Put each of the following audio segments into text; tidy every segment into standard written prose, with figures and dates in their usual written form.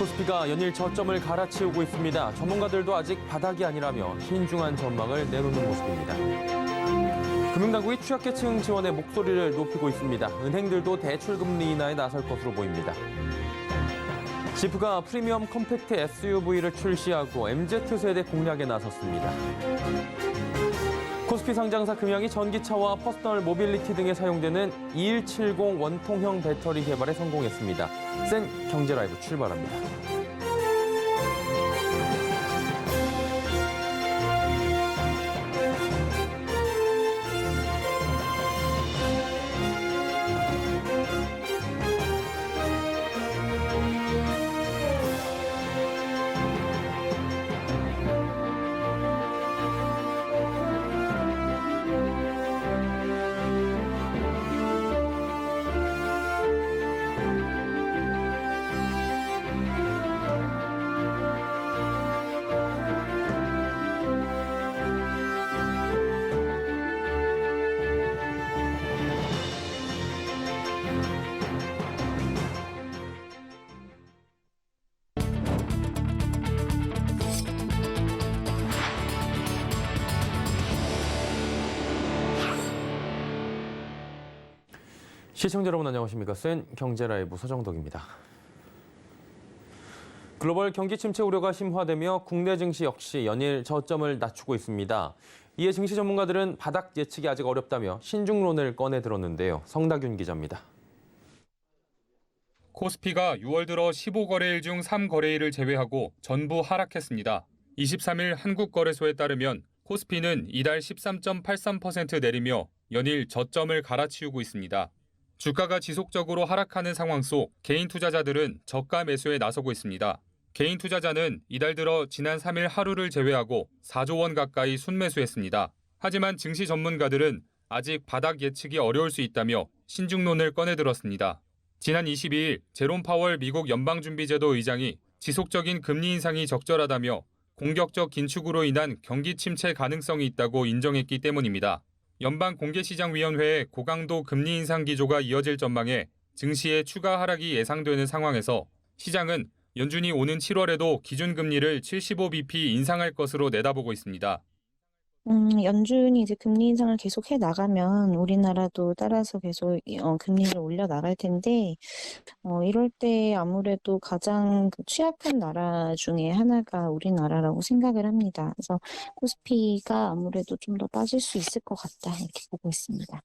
코스피가 연일 저점을 갈아치우고 있습니다. 전문가들도 아직 바닥이 아니라며 신중한 전망을 내놓는 모습입니다. 금융당국이 취약계층 지원에 목소리를 높이고 있습니다. 은행들도 대출금리 인하에 나설 것으로 보입니다. 지프가 프리미엄 컴팩트 SUV를 출시하고 MZ세대 공략에 나섰습니다. 코스피 상장사 금양이 전기차와 퍼스널 모빌리티 등에 사용되는 2170 원통형 배터리 개발에 성공했습니다. 센 경제라이브 출발합니다. 시청자 여러분 안녕하십니까? 센 경제라이브 서정덕입니다. 글로벌 경기 침체 우려가 심화되며 국내 증시 역시 연일 저점을 낮추고 있습니다. 이에 증시 전문가들은 바닥 예측이 아직 어렵다며 신중론을 꺼내 들었는데요. 성다균 기자입니다. 코스피가 6월 들어 15거래일 중 3거래일을 제외하고 전부 하락했습니다. 23일 한국거래소에 따르면 코스피는 이달 13.83% 내리며 연일 저점을 갈아치우고 있습니다. 주가가 지속적으로 하락하는 상황 속 개인 투자자들은 저가 매수에 나서고 있습니다. 개인 투자자는 이달 들어 지난 3일 하루를 제외하고 4조 원 가까이 순매수했습니다. 하지만 증시 전문가들은 아직 바닥 예측이 어려울 수 있다며 신중론을 꺼내들었습니다. 지난 22일 제롬 파월 미국 연방준비제도 의장이 지속적인 금리 인상이 적절하다며 공격적 긴축으로 인한 경기 침체 가능성이 있다고 인정했기 때문입니다. 연방공개시장위원회의 고강도 금리 인상 기조가 이어질 전망에 증시의 추가 하락이 예상되는 상황에서 시장은 연준이 오는 7월에도 기준금리를 75bp 인상할 것으로 내다보고 있습니다. 연준이 이제 금리 인상을 계속 해 나가면 우리나라도 따라서 계속 금리를 올려 나갈 텐데, 이럴 때 아무래도 가장 취약한 나라 중에 하나가 우리나라라고 생각을 합니다. 그래서 코스피가 아무래도 좀 더 빠질 수 있을 것 같다 이렇게 보고 있습니다.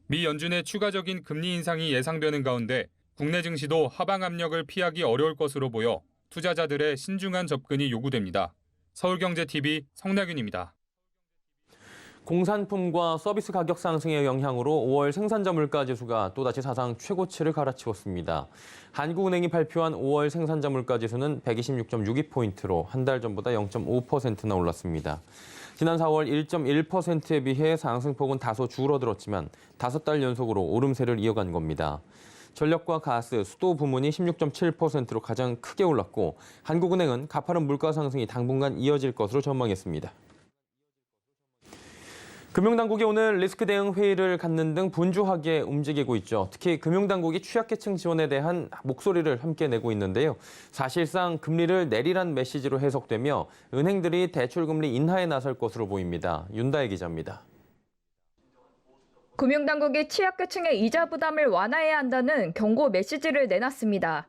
미 연준의 추가적인 금리 인상이 예상되는 가운데 국내 증시도 하방 압력을 피하기 어려울 것으로 보여 투자자들의 신중한 접근이 요구됩니다. 서울경제TV 성나균입니다. 공산품과 서비스 가격 상승의 영향으로 5월 생산자 물가 지수가 또다시 사상 최고치를 갈아치웠습니다. 한국은행이 발표한 5월 생산자 물가 지수는 126.62포인트로 한 달 전보다 0.5%나 올랐습니다. 지난 4월 1.1%에 비해 상승폭은 다소 줄어들었지만 5달 연속으로 오름세를 이어간 겁니다. 전력과 가스, 수도 부문이 16.7%로 가장 크게 올랐고 한국은행은 가파른 물가 상승이 당분간 이어질 것으로 전망했습니다. 금융당국이 오늘 리스크 대응 회의를 갖는 등 분주하게 움직이고 있죠. 특히 금융당국이 취약계층 지원에 대한 목소리를 함께 내고 있는데요. 사실상 금리를 내리란 메시지로 해석되며 은행들이 대출금리 인하에 나설 것으로 보입니다. 윤다혜 기자입니다. 금융당국이 취약계층의 이자 부담을 완화해야 한다는 경고 메시지를 내놨습니다.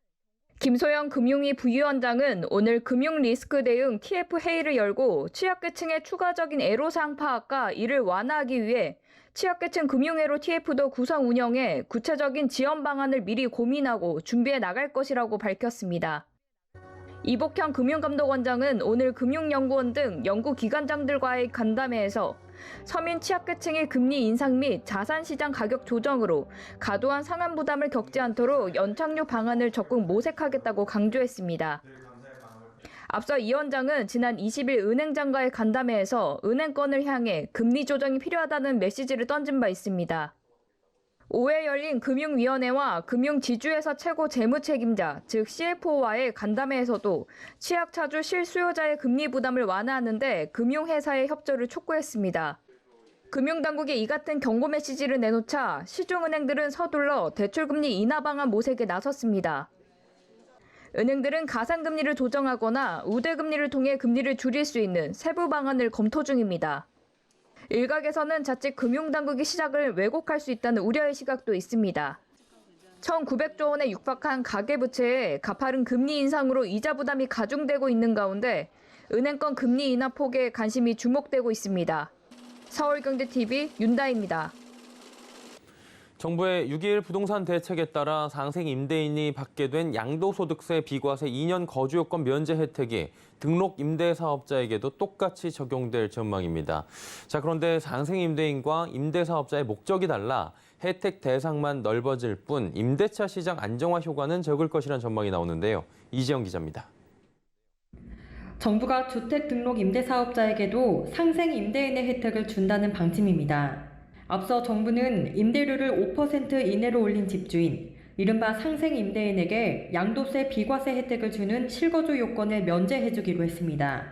김소영 금융위 부위원장은 오늘 금융 리스크 대응 TF 회의를 열고 취약계층의 추가적인 애로사항 파악과 이를 완화하기 위해 취약계층 금융애로 TF도 구성 운영해 구체적인 지원 방안을 미리 고민하고 준비해 나갈 것이라고 밝혔습니다. 이복형 금융감독원장은 오늘 금융연구원 등 연구기관장들과의 간담회에서 서민 취약계층의 금리 인상 및 자산시장 가격 조정으로 과도한 상환 부담을 겪지 않도록 연착륙 방안을 적극 모색하겠다고 강조했습니다. 앞서 이 원장은 지난 20일 은행장과의 간담회에서 은행권을 향해 금리 조정이 필요하다는 메시지를 던진 바 있습니다. 5회 열린 금융위원회와 금융지주회사 최고 재무책임자, 즉 CFO와의 간담회에서도 취약차주 실수요자의 금리 부담을 완화하는 데 금융회사의 협조를 촉구했습니다. 금융당국이 이 같은 경고 메시지를 내놓자 시중은행들은 서둘러 대출금리 인하 방안 모색에 나섰습니다. 은행들은 가상금리를 조정하거나 우대금리를 통해 금리를 줄일 수 있는 세부 방안을 검토 중입니다. 일각에서는 자칫 금융당국이 시장을 왜곡할 수 있다는 우려의 시각도 있습니다. 1,900조 원에 육박한 가계부채에 가파른 금리 인상으로 이자 부담이 가중되고 있는 가운데 은행권 금리 인하 폭에 관심이 주목되고 있습니다. 서울경제TV 윤다입니다. 정부의 6.21 부동산 대책에 따라 상생 임대인이 받게 된 양도소득세 비과세 2년 거주 요건 면제 혜택이 등록 임대사업자에게도 똑같이 적용될 전망입니다. 자, 그런데 상생 임대인과 임대사업자의 목적이 달라 혜택 대상만 넓어질 뿐 임대차 시장 안정화 효과는 적을 것이란 전망이 나오는데요. 이지영 기자입니다. 정부가 주택 등록 임대사업자에게도 상생 임대인의 혜택을 준다는 방침입니다. 앞서 정부는 임대료를 5% 이내로 올린 집주인, 이른바 상생 임대인에게 양도세 비과세 혜택을 주는 실거주 요건을 면제해주기로 했습니다.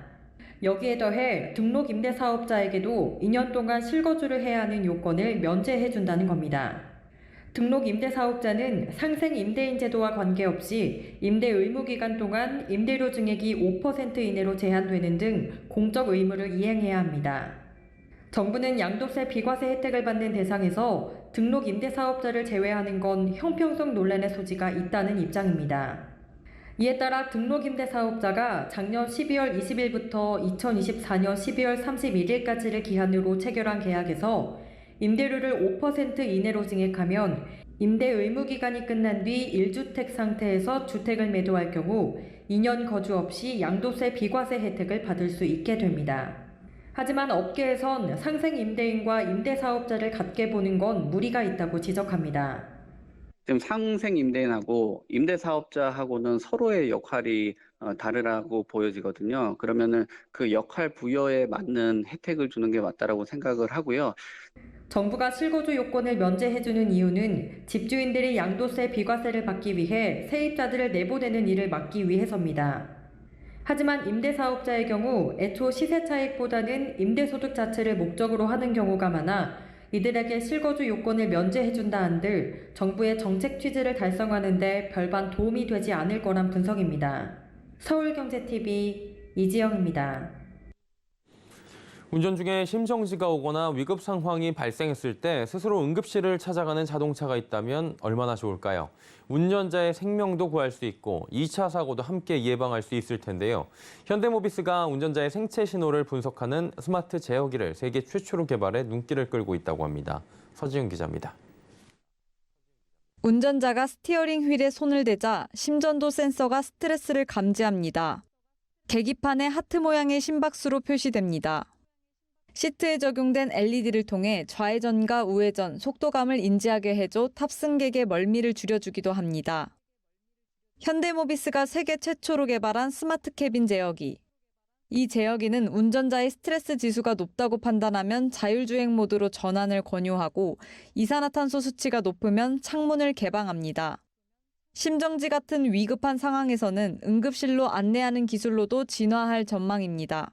여기에 더해 등록 임대사업자에게도 2년 동안 실거주를 해야 하는 요건을 면제해준다는 겁니다. 등록 임대사업자는 상생 임대인 제도와 관계없이 임대 의무 기간 동안 임대료 증액이 5% 이내로 제한되는 등 공적 의무를 이행해야 합니다. 정부는 양도세 비과세 혜택을 받는 대상에서 등록 임대사업자를 제외하는 건 형평성 논란의 소지가 있다는 입장입니다. 이에 따라 등록 임대사업자가 작년 12월 20일부터 2024년 12월 31일까지를 기한으로 체결한 계약에서 임대료를 5% 이내로 증액하면 임대 의무 기간이 끝난 뒤 1주택 상태에서 주택을 매도할 경우 2년 거주 없이 양도세 비과세 혜택을 받을 수 있게 됩니다. 하지만 업계에선 상생 임대인과 임대사업자를 같게 보는 건 무리가 있다고 지적합니다. 지금 상생 임대인하고 임대사업자하고는 서로의 역할이 다르다고 보여지거든요. 그러면은 그 역할 부여에 맞는 혜택을 주는 게 맞다라고 생각을 하고요. 정부가 실거주 요건을 면제해주는 이유는 집주인들이 양도세 비과세를 받기 위해 세입자들을 내보내는 일을 막기 위해서입니다. 하지만 임대사업자의 경우 애초 시세 차익보다는 임대소득 자체를 목적으로 하는 경우가 많아 이들에게 실거주 요건을 면제해준다 한들 정부의 정책 취지를 달성하는 데 별반 도움이 되지 않을 거란 분석입니다. 서울경제TV 이지영입니다. 운전 중에 심정지가 오거나 위급 상황이 발생했을 때 스스로 응급실을 찾아가는 자동차가 있다면 얼마나 좋을까요? 운전자의 생명도 구할 수 있고 2차 사고도 함께 예방할 수 있을 텐데요. 현대모비스가 운전자의 생체 신호를 분석하는 스마트 제어기를 세계 최초로 개발해 눈길을 끌고 있다고 합니다. 서지은 기자입니다. 운전자가 스티어링 휠에 손을 대자 심전도 센서가 스트레스를 감지합니다. 계기판에 하트 모양의 심박수로 표시됩니다. 시트에 적용된 LED를 통해 좌회전과 우회전, 속도감을 인지하게 해줘 탑승객의 멀미를 줄여주기도 합니다. 현대모비스가 세계 최초로 개발한 스마트 캐빈 제어기. 이 제어기는 운전자의 스트레스 지수가 높다고 판단하면 자율주행 모드로 전환을 권유하고 이산화탄소 수치가 높으면 창문을 개방합니다. 심정지 같은 위급한 상황에서는 응급실로 안내하는 기술로도 진화할 전망입니다.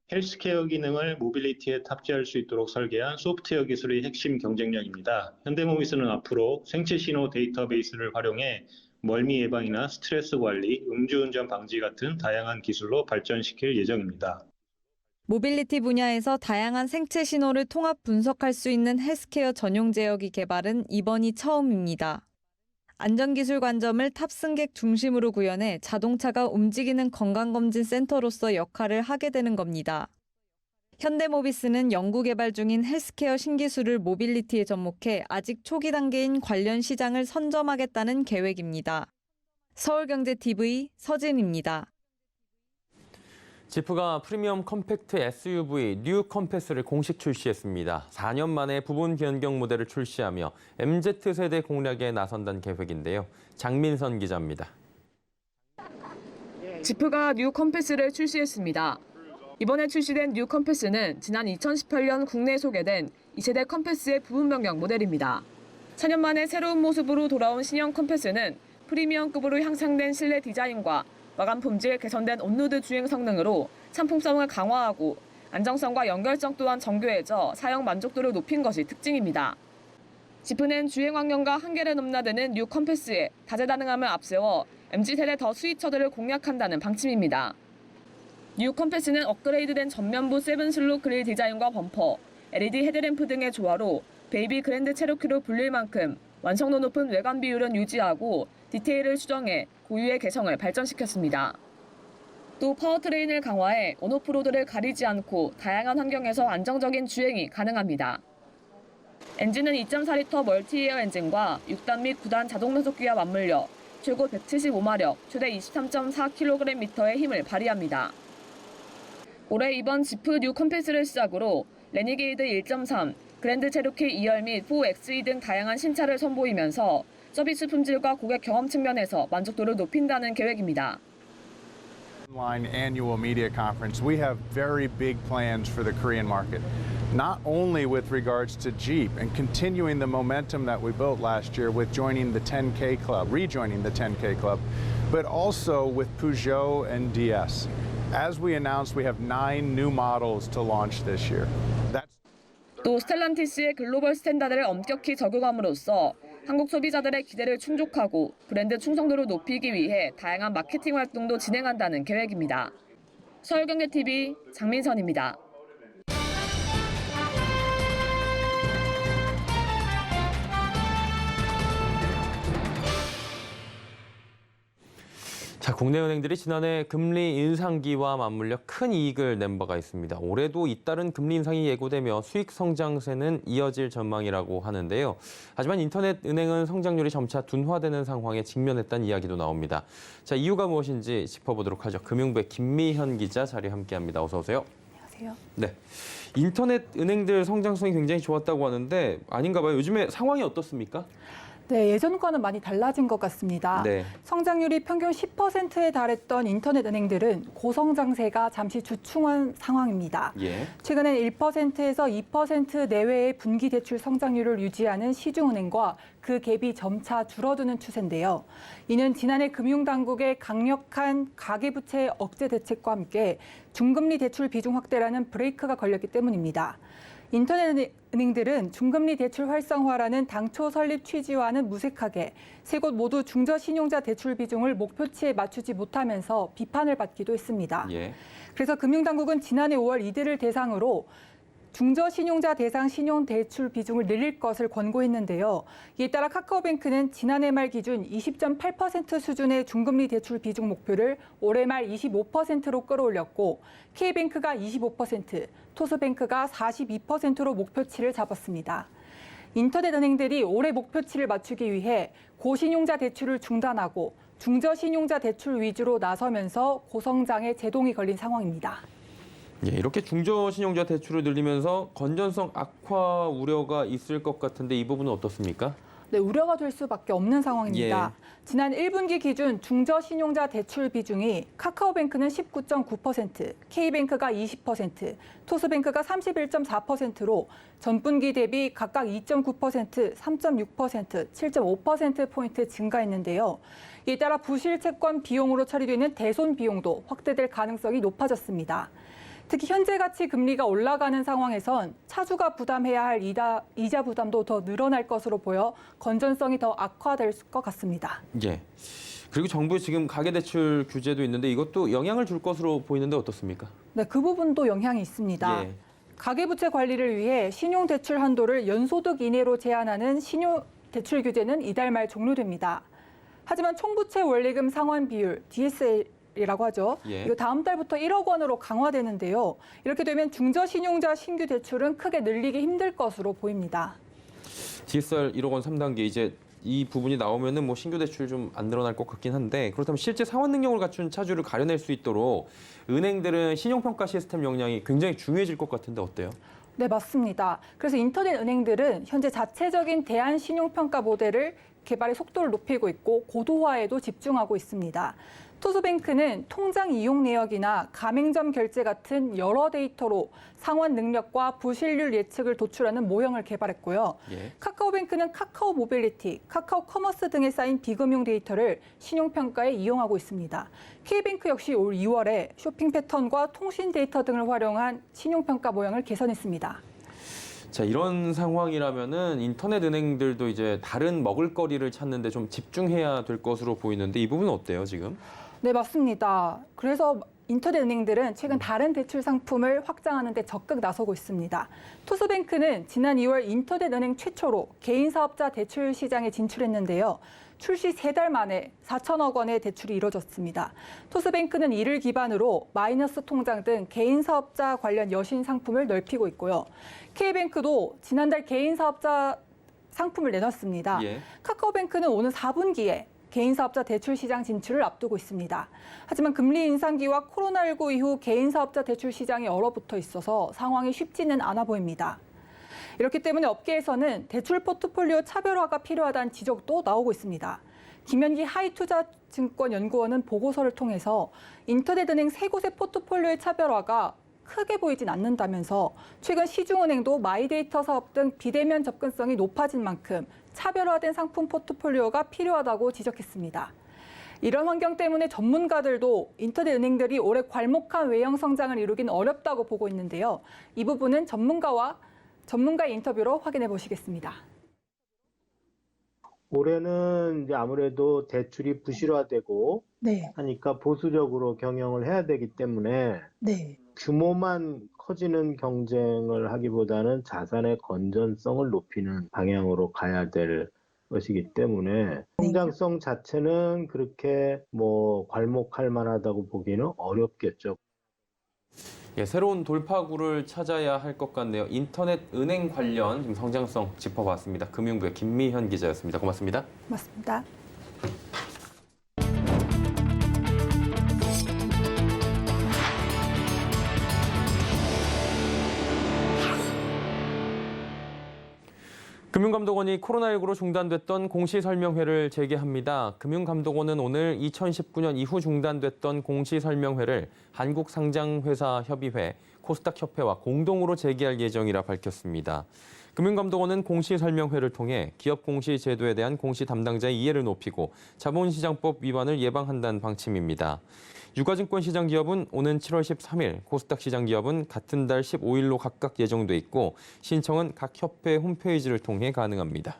헬스케어 기능을 모빌리티에 탑재할 수 있도록 설계한 소프트웨어 기술의 핵심 경쟁력입니다. 현대모비스는 앞으로 생체 신호 데이터베이스를 활용해 멀미 예방이나 스트레스 관리, 음주운전 방지 같은 다양한 기술로 발전시킬 예정입니다. 모빌리티 분야에서 다양한 생체 신호를 통합 분석할 수 있는 헬스케어 전용 제어기 개발은 이번이 처음입니다. 안전기술 관점을 탑승객 중심으로 구현해 자동차가 움직이는 건강검진 센터로서 역할을 하게 되는 겁니다. 현대모비스는 연구개발 중인 헬스케어 신기술을 모빌리티에 접목해 아직 초기 단계인 관련 시장을 선점하겠다는 계획입니다. 서울경제TV 서진입니다. 지프가 프리미엄 컴팩트 SUV 뉴 컴패스를 공식 출시했습니다. 4년 만에 부분 변경 모델을 출시하며 MZ세대 공략에 나선다는 계획인데요. 장민선 기자입니다. 지프가 뉴 컴패스를 출시했습니다. 이번에 출시된 뉴 컴패스는 지난 2018년 국내에 소개된 2세대 컴패스의 부분 변경 모델입니다. 4년 만에 새로운 모습으로 돌아온 신형 컴패스는 프리미엄급으로 향상된 실내 디자인과 마감 품질 개선된 온로드 주행 성능으로 상품성을 강화하고 안정성과 연결성 또한 정교해져 사용 만족도를 높인 것이 특징입니다. 지프는 주행 환경과 한계를 넘나드는 뉴 컴패스에 다재다능함을 앞세워 MZ세대 더 스위처들을 공략한다는 방침입니다. 뉴 컴패스는 업그레이드된 전면부 7슬롯 그릴 디자인과 범퍼, LED 헤드램프 등의 조화로 베이비 그랜드 체로키로 불릴 만큼 완성도 높은 외관 비율은 유지하고 디테일을 수정해 고유의 개성을 발전시켰습니다. 또 파워트레인을 강화해 온오프로드를 가리지 않고 다양한 환경에서 안정적인 주행이 가능합니다. 엔진은 2.4리터 멀티에어 엔진과 6단 및 9단 자동 변속기와 맞물려 최고 175마력, 최대 23.4kgm의 힘을 발휘합니다. 올해 이번 지프 뉴 컴패스를 시작으로 레니게이드 1.3, 그랜드 체로키 2열 및 4XE 등 다양한 신차를 선보이면서 서비스 품질과 고객 경험 측면에서 만족도를 높인다는 계획입니다. Online annual media conference, we have very big plans for the Korean market, not only with regards to Jeep and continuing the momentum that we built last year with joining the 10K club, rejoining the 10K club, but also with Peugeot and DS. As we announced, we have 9 new models to launch this year. 또 스텔란티스의 글로벌 스탠다드를 엄격히 적용함으로써 한국 소비자들의 기대를 충족하고 브랜드 충성도를 높이기 위해 다양한 마케팅 활동도 진행한다는 계획입니다. 서울경제TV 장민선입니다. 자, 국내 은행들이 지난해 금리 인상기와 맞물려 큰 이익을 낸 바가 있습니다. 올해도 잇따른 금리 인상이 예고되며 수익 성장세는 이어질 전망이라고 하는데요. 하지만 인터넷 은행은 성장률이 점차 둔화되는 상황에 직면했다는 이야기도 나옵니다. 자, 이유가 무엇인지 짚어보도록 하죠. 금융부의 김미현 기자 자리에 함께합니다. 어서 오세요. 안녕하세요. 네, 인터넷 은행들 성장성이 굉장히 좋았다고 하는데 아닌가 봐요. 요즘에 상황이 어떻습니까? 네, 예전과는 많이 달라진 것 같습니다. 네. 성장률이 평균 10%에 달했던 인터넷 은행들은 고성장세가 잠시 주춤한 상황입니다. 예. 최근엔 1%에서 2% 내외의 분기 대출 성장률을 유지하는 시중은행과 그 갭이 점차 줄어드는 추세인데요. 이는 지난해 금융당국의 강력한 가계부채 억제 대책과 함께 중금리 대출 비중 확대라는 브레이크가 걸렸기 때문입니다. 인터넷 은행들은 중금리 대출 활성화라는 당초 설립 취지와는 무색하게 세 곳 모두 중저신용자 대출 비중을 목표치에 맞추지 못하면서 비판을 받기도 했습니다. 예. 그래서 금융당국은 지난해 5월 이들을 대상으로 중저신용자 대상 신용대출 비중을 늘릴 것을 권고했는데요. 이에 따라 카카오뱅크는 지난해 말 기준 20.8% 수준의 중금리 대출 비중 목표를 올해 말 25%로 끌어올렸고 K뱅크가 25%, 토스뱅크가 42%로 목표치를 잡았습니다. 인터넷 은행들이 올해 목표치를 맞추기 위해 고신용자 대출을 중단하고 중저신용자 대출 위주로 나서면서 고성장에 제동이 걸린 상황입니다. 예, 이렇게 중저신용자 대출을 늘리면서 건전성 악화 우려가 있을 것 같은데 이 부분은 어떻습니까? 네, 우려가 될 수밖에 없는 상황입니다. 지난 1분기 기준 중저신용자 대출 비중이 카카오뱅크는 19.9%, K뱅크가 20%, 토스뱅크가 31.4%로 전분기 대비 각각 2.9%, 3.6%, 7.5%포인트 증가했는데요. 이에 따라 부실 채권 비용으로 처리되는 대손 비용도 확대될 가능성이 높아졌습니다. 특히 현재 가치 금리가 올라가는 상황에선 차주가 부담해야 할 이자 부담도 더 늘어날 것으로 보여 건전성이 더 악화될 것 같습니다. 예. 그리고 정부의 지금 가계대출 규제도 있는데 이것도 영향을 줄 것으로 보이는데 어떻습니까? 네, 그 부분도 영향이 있습니다. 예. 가계부채 관리를 위해 신용대출 한도를 연소득 이내로 제한하는 신용대출 규제는 이달 말 종료됩니다. 하지만 총부채 원리금 상환 비율, DSL이라고 하죠. 예. 이거 다음 달부터 1억 원으로 강화되는데요. 이렇게 되면 중저신용자 신규 대출은 크게 늘리기 힘들 것으로 보입니다. DSR 1억 원 3단계 이제 이 부분이 나오면은 뭐 신규 대출 좀 안 늘어날 것 같긴 한데 그렇다면 실제 상환 능력을 갖춘 차주를 가려낼 수 있도록 은행들은 신용평가 시스템 역량이 굉장히 중요해질 것 같은데 어때요? 네, 맞습니다. 그래서 인터넷 은행들은 현재 자체적인 대안 신용평가 모델을 개발의 속도를 높이고 있고 고도화에도 집중하고 있습니다. 토스뱅크는 통장 이용 내역이나 가맹점 결제 같은 여러 데이터로 상환 능력과 부실률 예측을 도출하는 모형을 개발했고요. 예. 카카오뱅크는 카카오 모빌리티, 카카오 커머스 등에 쌓인 비금융 데이터를 신용평가에 이용하고 있습니다. K뱅크 역시 올 2월에 쇼핑 패턴과 통신 데이터 등을 활용한 신용평가 모형을 개선했습니다. 자, 이런 상황이라면은 인터넷 은행들도 이제 다른 먹을거리를 찾는데 좀 집중해야 될 것으로 보이는데 이 부분은 어때요, 지금? 네, 맞습니다. 그래서 인터넷 은행들은 최근 다른 대출 상품을 확장하는 데 적극 나서고 있습니다. 토스뱅크는 지난 2월 인터넷 은행 최초로 개인 사업자 대출 시장에 진출했는데요. 출시 3달 만에 4천억 원의 대출이 이뤄졌습니다. 토스뱅크는 이를 기반으로 마이너스 통장 등 개인 사업자 관련 여신 상품을 넓히고 있고요. K뱅크도 지난달 개인 사업자 상품을 내놨습니다. 예. 카카오뱅크는 오는 4분기에 개인 사업자 대출 시장 진출을 앞두고 있습니다. 하지만 금리 인상기와 코로나19 이후 개인 사업자 대출 시장이 얼어붙어 있어서 상황이 쉽지는 않아 보입니다. 이렇기 때문에 업계에서는 대출 포트폴리오 차별화가 필요하다는 지적도 나오고 있습니다. 김현기 하이투자증권연구원은 보고서를 통해서 인터넷은행 3곳의 포트폴리오의 차별화가 크게 보이진 않는다면서 최근 시중은행도 마이데이터 사업 등 비대면 접근성이 높아진 만큼 차별화된 상품 포트폴리오가 필요하다고 지적했습니다. 이런 환경 때문에 전문가들도 인터넷 은행들이 올해 괄목한 외형 성장을 이루긴 어렵다고 보고 있는데요. 이 부분은 전문가의 인터뷰로 확인해 보시겠습니다. 올해는 이제 아무래도 대출이 부실화되고 하니까 보수적으로 경영을 해야 되기 때문에 규모만 커지는 경쟁을 하기보다는 자산의 건전성을 높이는 방향으로 가야 될 것이기 때문에 성장성 자체는 그렇게 괄목할 만하다고 보기는 어렵겠죠. 예, 새로운 돌파구를 찾아야 할 것 같네요. 인터넷 은행 관련 지금 성장성 짚어봤습니다. 금융부의 김미현 기자였습니다. 고맙습니다. 맞습니다. 금융감독원이 코로나19로 중단됐던 공시설명회를 재개합니다. 금융감독원은 오늘 2019년 이후 중단됐던 공시설명회를 한국상장회사협의회, 코스닥협회와 공동으로 재개할 예정이라 밝혔습니다. 금융감독원은 공시설명회를 통해 기업 공시 제도에 대한 공시 담당자의 이해를 높이고 자본시장법 위반을 예방한다는 방침입니다. 유가증권 시장 기업은 오는 7월 13일, 코스닥 시장 기업은 같은 달 15일로 각각 예정돼 있고 신청은 각 협회 홈페이지를 통해 가능합니다.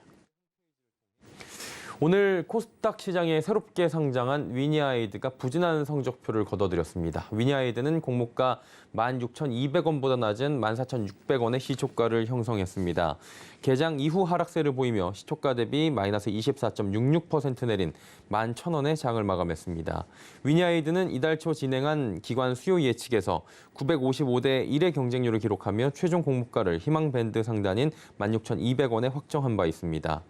오늘 코스닥 시장에 새롭게 상장한 위니아이드가 부진한 성적표를 거둬들였습니다. 위니아이드는 공모가 16,200원보다 낮은 14,600원의 시초가를 형성했습니다. 개장 이후 하락세를 보이며 시초가 대비 마이너스 24.66% 내린 11,000원의 장을 마감했습니다. 위니아이드는 이달 초 진행한 기관 수요 예측에서 955대 1의 경쟁률을 기록하며 최종 공모가를 희망 밴드 상단인 16,200원에 확정한 바 있습니다.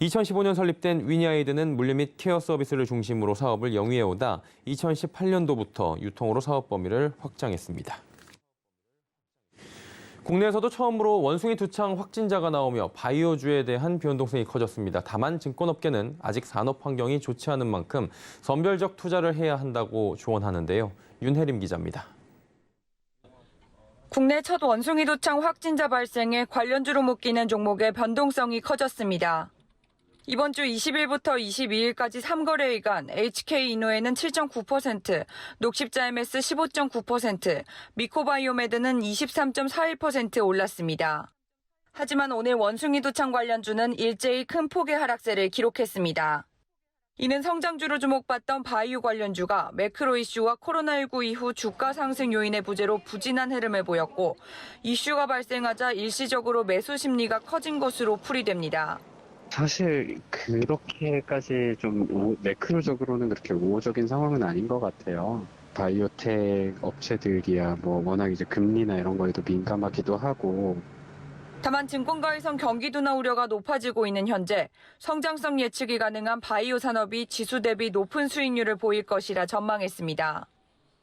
2015년 설립된 위니아이드는 물류 및 케어 서비스를 중심으로 사업을 영위해오다 2018년도부터 유통으로 사업 범위를 확장했습니다. 국내에서도 처음으로 원숭이 두창 확진자가 나오며 바이오주에 대한 변동성이 커졌습니다. 다만 증권업계는 아직 산업 환경이 좋지 않은 만큼 선별적 투자를 해야 한다고 조언하는데요. 윤혜림 기자입니다. 국내 첫 원숭이 두창 확진자 발생에 관련주로 묶이는 종목의 변동성이 커졌습니다. 이번 주 20일부터 22일까지 3거래일간 HK이노에는 7.9%, 녹십자 MS 15.9%, 미코바이오메드는 23.41% 올랐습니다. 하지만 오늘 원숭이 두창 관련주는 일제히 큰 폭의 하락세를 기록했습니다. 이는 성장주로 주목받던 바이오 관련주가 매크로 이슈와 코로나19 이후 주가 상승 요인의 부재로 부진한 흐름을 보였고 이슈가 발생하자 일시적으로 매수 심리가 커진 것으로 풀이됩니다. 사실 그렇게까지 좀 매크로적으로는 그렇게 우호적인 상황은 아닌 것 같아요. 바이오텍 업체들이야 워낙 이제 금리나 이런 거에도 민감하기도 하고. 다만 증권가에선 경기 둔화 우려가 높아지고 있는 현재 성장성 예측이 가능한 바이오 산업이 지수 대비 높은 수익률을 보일 것이라 전망했습니다.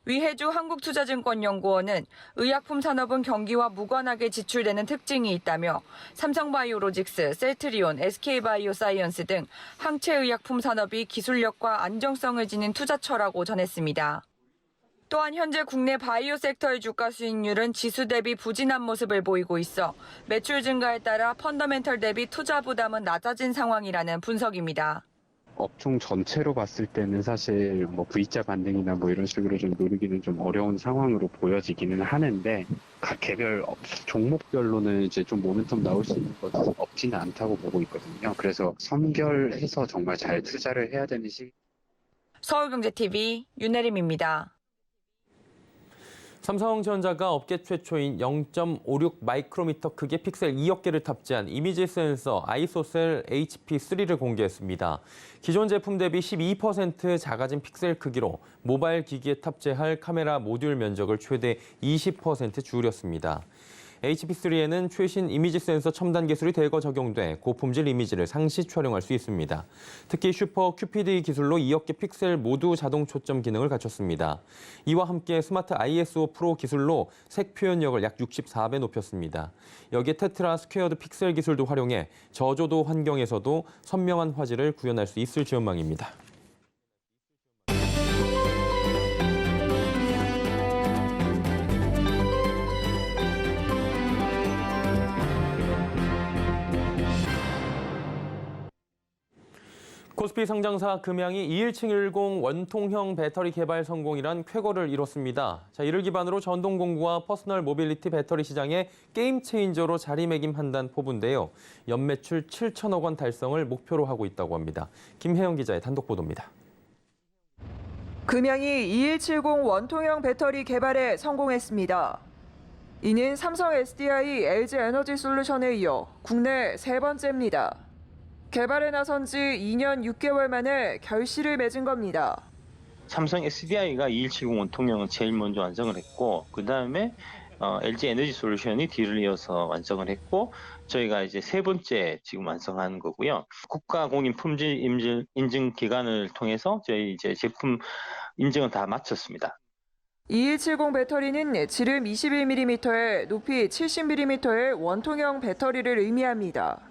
위혜주 한국투자증권연구원은 의약품 산업은 경기와 무관하게 지출되는 특징이 있다며 삼성바이오로직스, 셀트리온, SK바이오사이언스 등 항체의약품 산업이 기술력과 안정성을 지닌 투자처라고 전했습니다. 또한 현재 국내 바이오 섹터의 주가 수익률은 지수 대비 부진한 모습을 보이고 있어 매출 증가에 따라 펀더멘털 대비 투자 부담은 낮아진 상황이라는 분석입니다. 업종 전체로 봤을 때는 사실 뭐 V자 반등이나 뭐 이런 식으로 좀 누리기는 좀 어려운 상황으로 보여지기는 하는데 각 개별 종목별로는 이제 좀 모멘텀 나올 수 있는 것은 없지는 않다고 보고 있거든요. 그래서 선별해서 정말 잘 투자를 해야 되는 시기. 서울경제TV 윤혜림입니다. 삼성전자가 업계 최초인 0.56 마이크로미터 크기의 픽셀 2억 개를 탑재한 이미지 센서 아이소셀 HP3를 공개했습니다. 기존 제품 대비 12% 작아진 픽셀 크기로 모바일 기기에 탑재할 카메라 모듈 면적을 최대 20% 줄였습니다. HP3에는 최신 이미지 센서 첨단 기술이 대거 적용돼 고품질 이미지를 상시 촬영할 수 있습니다. 특히 슈퍼 QPD 기술로 2억 개 픽셀 모두 자동 초점 기능을 갖췄습니다. 이와 함께 스마트 ISO 프로 기술로 색 표현력을 약 64배 높였습니다. 여기에 테트라 스퀘어드 픽셀 기술도 활용해 저조도 환경에서도 선명한 화질을 구현할 수 있을 전망입니다. 코스피 상장사 금양이 2170 원통형 배터리 개발 성공이란 쾌거를 이뤘습니다. 이를 기반으로 전동공구와 퍼스널 모빌리티 배터리 시장의 게임 체인저로 자리매김한다는 포부인데요. 연매출 7천억 원 달성을 목표로 하고 있다고 합니다. 김혜영 기자의 단독 보도입니다. 금양이 2170 원통형 배터리 개발에 성공했습니다. 이는 삼성 SDI, LG 에너지 솔루션에 이어 국내 세 번째입니다. 개발에 나선 지 2년 6개월 만에 결실을 맺은 겁니다. 삼성 SDI가 2170 원통형은 제일 먼저 완성을 했고 그 다음에 LG 에너지 솔루션이 뒤를 이어서 완성을 했고 저희가 이제 세 번째 지금 완성하는 거고요. 국가 공인 품질 인증 기관을 통해서 저희 이제 제품 인증은 다 마쳤습니다. 2170 배터리는 지름 21mm에 높이 70mm의 원통형 배터리를 의미합니다.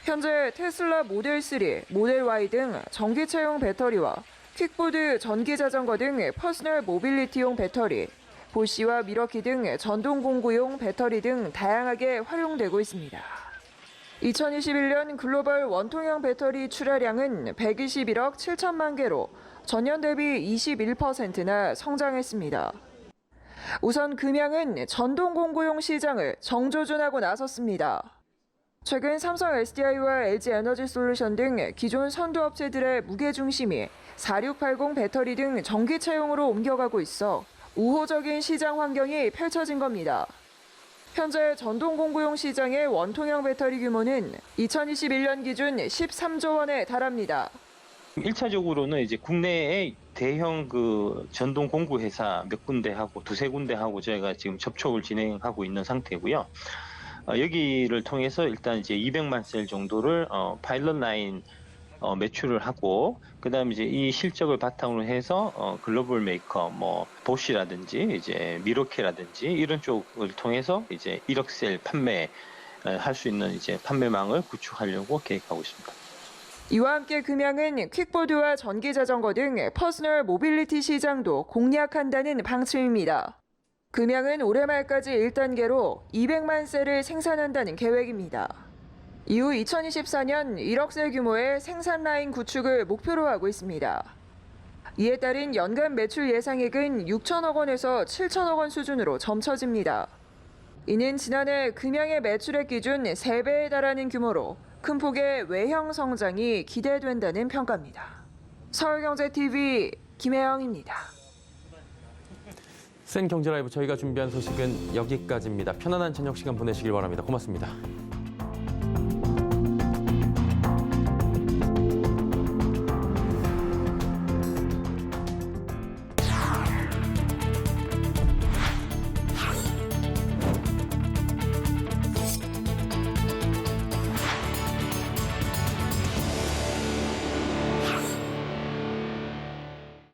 현재 테슬라 모델 3, 모델 Y 등 전기차용 배터리와 퀵보드 전기자전거 등 퍼스널 모빌리티용 배터리, 보쉬와 미러키 등 전동공구용 배터리 등 다양하게 활용되고 있습니다. 2021년 글로벌 원통형 배터리 출하량은 121억 7천만 개로 전년 대비 21%나 성장했습니다. 우선 금양은 전동공구용 시장을 정조준하고 나섰습니다. 최근 삼성 SDI와 LG 에너지 솔루션 등 기존 선두업체들의 무게중심이 4680 배터리 등 전기차용으로 옮겨가고 있어 우호적인 시장 환경이 펼쳐진 겁니다. 현재 전동공구용 시장의 원통형 배터리 규모는 2021년 기준 13조 원에 달합니다. 1차적으로는 이제 국내의 대형 전동 공구 회사 몇 군데하고 두세 군데하고 저희가 지금 접촉을 진행하고 있는 상태고요. 여기를 통해서 일단 이제 200만 셀 정도를 파일럿 라인 매출을 하고 그다음에 이제 이 실적을 바탕으로 해서 글로벌 메이커 뭐 보쉬라든지 이제 미러키라든지 이런 쪽을 통해서 이제 1억 셀 판매 할 수 있는 이제 판매망을 구축하려고 계획하고 있습니다. 이와 함께 금양은 퀵보드와 전기자전거 등 퍼스널 모빌리티 시장도 공략한다는 방침입니다. 금양은 올해 말까지 1단계로 200만 셀을 생산한다는 계획입니다. 이후 2024년 1억 셀 규모의 생산 라인 구축을 목표로 하고 있습니다. 이에 따른 연간 매출 예상액은 6천억 원에서 7천억 원 수준으로 점쳐집니다. 이는 지난해 금양의 매출액 기준 3배에 달하는 규모로 큰 폭의 외형 성장이 기대된다는 평가입니다. 서울경제TV 김혜영입니다. 센 경제 라이브 저희가 준비한 소식은 여기까지입니다. 편안한 저녁 시간 보내시길 바랍니다. 고맙습니다.